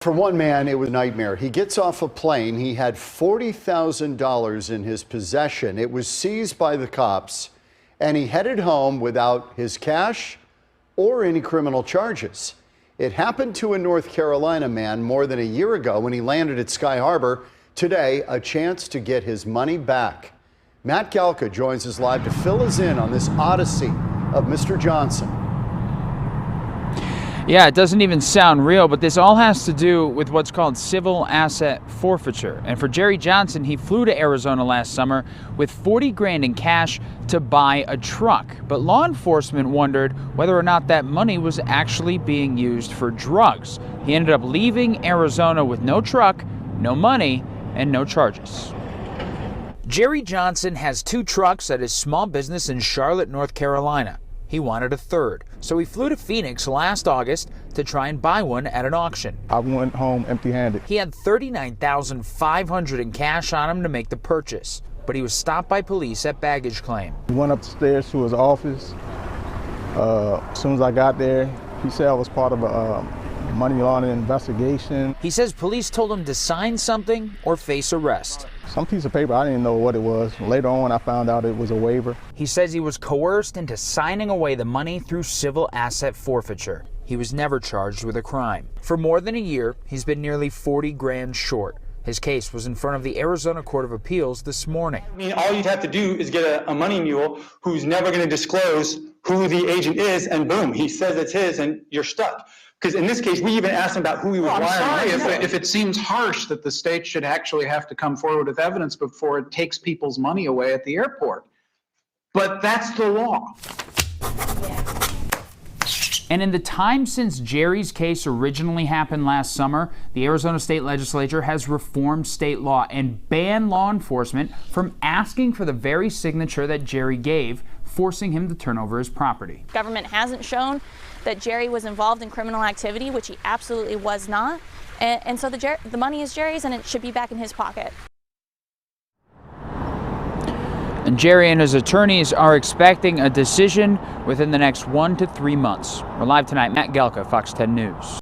For one man, it was a nightmare. He gets off a plane. He had $40,000 in his possession. It was seized by the cops, and he headed home without his cash or any criminal charges. It happened to a North Carolina man more than a year ago when he landed at Sky Harbor. Today, a chance to get his money back. Matt Galka joins us live to fill us in on this odyssey of Mr. Johnson. Yeah, it doesn't even sound real, but this all has to do with what's called civil asset forfeiture. And for Jerry Johnson, he flew to Arizona last summer with 40 grand in cash to buy a truck. But law enforcement wondered whether or not that money was actually being used for drugs. He ended up leaving Arizona with no truck, no money, and no charges. Jerry Johnson has 2 trucks at his small business in Charlotte, North Carolina. He wanted a third, so he flew to Phoenix last August to try and buy one at an auction. I went home empty-handed. He had $39,500 in cash on him to make the purchase, but he was stopped by police at baggage claim. We went upstairs to his office. As soon as I got there, he said I was part of a money laundering investigation. He says police told him to sign something or face arrest. Some piece of paper, I didn't know what it was. Later on, I found out it was a waiver. He says he was coerced into signing away the money through civil asset forfeiture. He was never charged with a crime. For more than a year, he's been nearly 40 grand short. His case was in front of the Arizona Court of Appeals this morning. I mean, all you'd have to do is get a money mule who's never going to disclose who the agent is, and boom, he says it's his, and you're stuck. Because in this case, we even asked him about who he was wiring. I'm sorry if it seems harsh that the state should actually have to come forward with evidence before it takes people's money away at the airport. But that's the law. And in the time since Jerry's case originally happened last summer, the Arizona State Legislature has reformed state law and banned law enforcement from asking for the very signature that Jerry gave, forcing him to turn over his property. Government hasn't shown that Jerry was involved in criminal activity, which he absolutely was not. And so the money is Jerry's and it should be back in his pocket. And Jerry and his attorneys are expecting a decision within the next 1 to 3 months. We're live tonight. Matt Galka, Fox 10 News.